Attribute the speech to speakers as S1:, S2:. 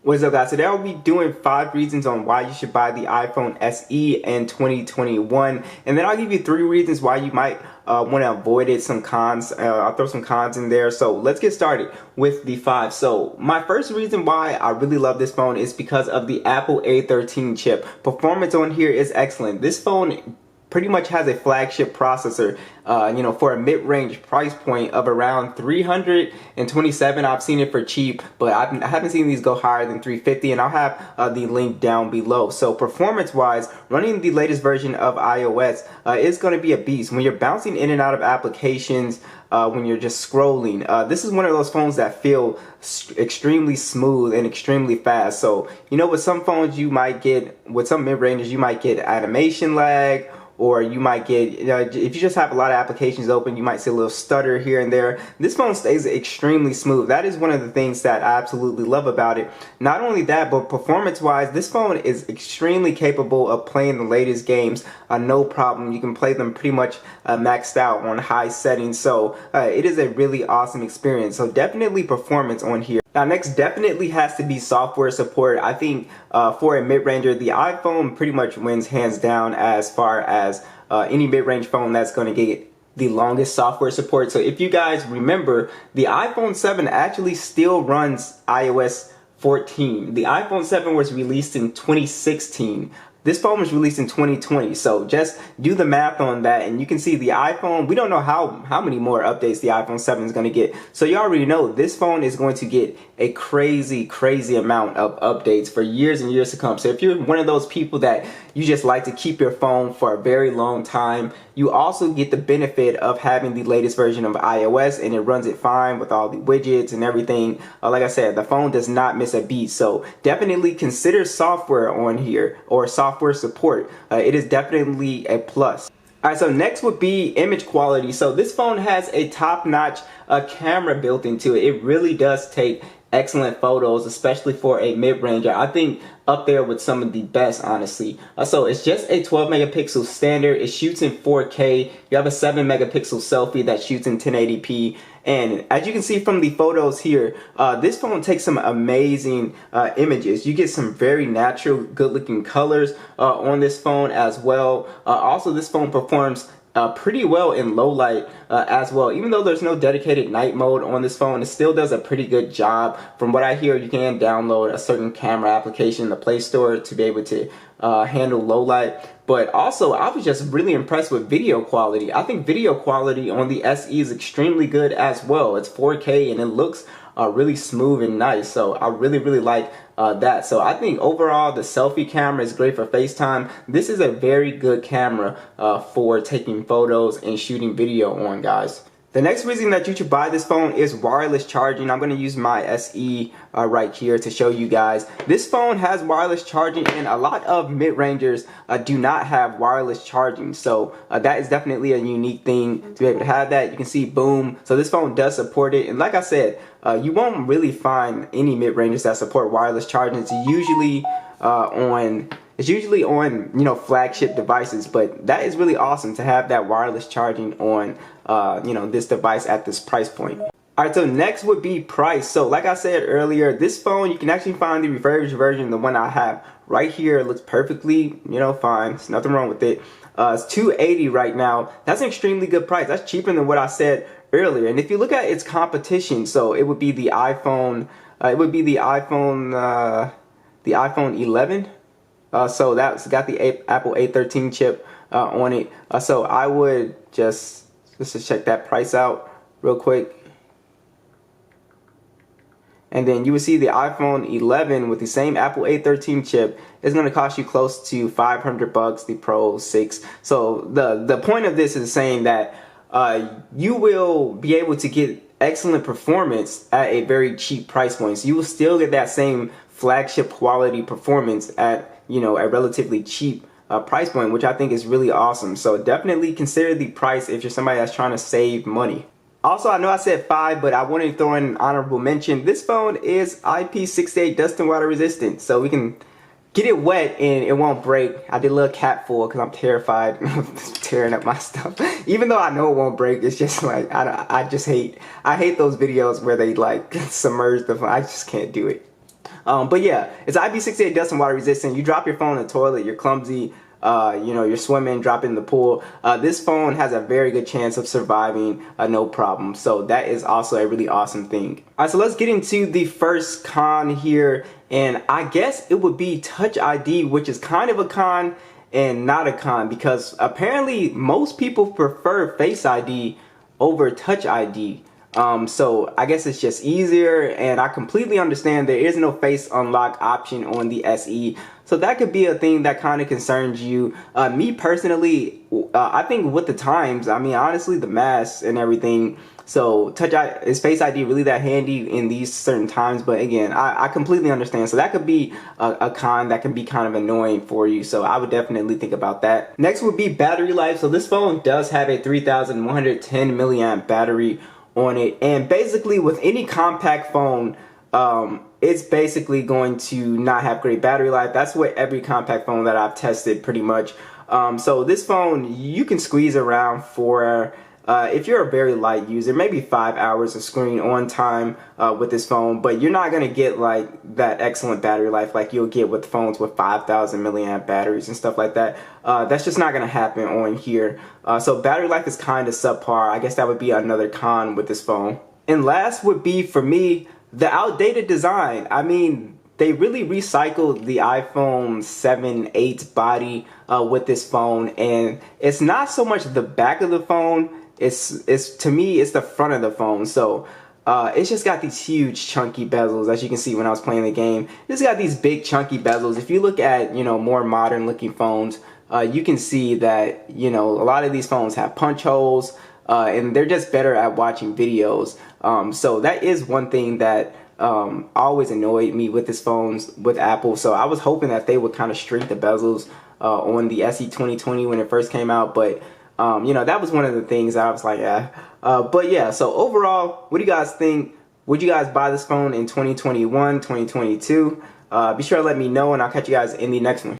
S1: What's up, guys? Today I'll be doing 5 reasons on why you should buy the iPhone SE in 2021, and then I'll give you 3 reasons why you might want to avoid it, some cons. I'll throw some cons in there. So let's get started with the 5. So my first reason why I really love this phone is because of the Apple A13 chip. Performance on here is excellent. This phone pretty much has a flagship processor, for a mid-range price point of around 327. I've seen it for cheap, but I haven't seen these go higher than 350, and I'll have the link down below. So performance-wise, running the latest version of iOS is going to be a beast. When you're bouncing in and out of applications, when you're just scrolling, this is one of those phones that feel extremely smooth and extremely fast. So, with some phones you might get, with some mid-ranges, you might get animation lag, or you might get, if you just have a lot of applications open, you might see a little stutter here and there. This phone stays extremely smooth. That is one of the things that I absolutely love about it. Not only that, but performance-wise, this phone is extremely capable of playing the latest games, no problem. You can play them pretty much maxed out on high settings. So it is a really awesome experience. So definitely performance on here. Now, next definitely has to be software support. I think for a mid-ranger, the iPhone pretty much wins hands down as far as any mid-range phone that's going to get the longest software support. So if you guys remember, the iPhone 7 actually still runs iOS 14. The iPhone 7 was released in 2016. This phone was released in 2020, so just do the math on that, and you can see the iPhone, we don't know how many more updates the iPhone 7 is going to get. So you already know this phone is going to get a crazy amount of updates for years and years to come. So if you're one of those people that you just like to keep your phone for a very long time, you also get the benefit of having the latest version of iOS, and it runs it fine with all the widgets and everything. Like I said, the phone does not miss a beat. So definitely consider software on here, or software support. It is definitely a plus. Alright, so next would be image quality. So this phone has a top-notch camera built into it. It really does take excellent photos, especially for a mid-ranger. I think up there with some of the best, honestly. So it's just a 12 megapixel standard. It shoots in 4K. You have a 7 megapixel selfie that shoots in 1080p. And as you can see from the photos here, this phone takes some amazing images. You get some very natural, good-looking colors on this phone as well. Also, this phone performs pretty well in low light as well. Even though there's no dedicated night mode on this phone, it still does a pretty good job. From what I hear, you can download a certain camera application in the Play Store to be able to handle low light. But also, I was just really impressed with video quality. I think video quality on the SE is extremely good as well. It's 4K and it looks really smooth and nice. So I really like that. So I think overall the selfie camera is great for FaceTime. This is a very good camera for taking photos and shooting video on, guys. The next reason that you should buy this phone is wireless charging. I'm going to use my SE right here to show you guys. This phone has wireless charging, and a lot of mid-rangers do not have wireless charging. So that is definitely a unique thing to be able to have that. You can see, boom. So this phone does support it. And like I said, you won't really find any mid-rangers that support wireless charging. It's usually on flagship devices, but that is really awesome to have that wireless charging on this device at this price point. Alright, so next would be price. So like I said earlier, this phone, you can actually find the refurbished version, the one I have right here. It looks perfectly, fine. There's nothing wrong with it. It's $280 right now. That's an extremely good price. That's cheaper than what I said earlier. And if you look at its competition, so it would be the iPhone, the iPhone 11. So that's got the Apple A13 chip on it. So I would just to check that price out real quick. And then you would see the iPhone 11 with the same Apple A13 chip is going to cost you close to $500. The Pro 6. So the point of this is saying that you will be able to get excellent performance at a very cheap price point. So you will still get that same flagship quality performance at a relatively cheap price point, which I think is really awesome. So definitely consider the price if you're somebody that's trying to save money. Also, I know I said 5, but I wanted to throw in an honorable mention. This phone is IP68 dust and water resistant, so we can get it wet and it won't break. I did a little cat full because I'm terrified of tearing up my stuff. Even though I know it won't break, it's just like I hate those videos where they like submerge the phone. I just can't do it. But yeah, it's IP68 dust and water resistant. You drop your phone in the toilet, you're clumsy, you're swimming, drop it in the pool. This phone has a very good chance of surviving, no problem. So that is also a really awesome thing. All right, so let's get into the first con here, and I guess it would be Touch ID, which is kind of a con and not a con, because apparently most people prefer Face ID over Touch ID. So I guess it's just easier, and I completely understand there is no face unlock option on the SE. So that could be a thing that kind of concerns you. Me personally, I think with the times, I mean, honestly, the masks and everything. So is Face ID really that handy in these certain times? But again, I completely understand. So that could be a con that can be kind of annoying for you. So I would definitely think about that. Next would be battery life. So this phone does have a 3,110 milliamp battery on it, and basically with any compact phone, it's basically going to not have great battery life. That's what every compact phone that I've tested pretty much. So this phone, you can squeeze around for if you're a very light user, maybe 5 hours of screen on time with this phone, but you're not going to get like that excellent battery life like you'll get with phones with 5,000 milliamp batteries and stuff like that. That's just not going to happen on here. So battery life is kind of subpar. I guess that would be another con with this phone. And last would be, for me, the outdated design. I mean, they really recycled the iPhone 7, 8 body with this phone, and it's not so much the back of the phone. It's to me, it's the front of the phone. So it's just got these huge chunky bezels, as you can see when I was playing the game. It's got these big chunky bezels. If you look at more modern looking phones, you can see that a lot of these phones have punch holes, and they're just better at watching videos. So that is one thing that always annoyed me with these phones with Apple. So I was hoping that they would kind of shrink the bezels on the SE 2020 when it first came out, but that was one of the things that I was like, yeah. But yeah, so overall, what do you guys think? Would you guys buy this phone in 2021, 2022? Be sure to let me know, and I'll catch you guys in the next one.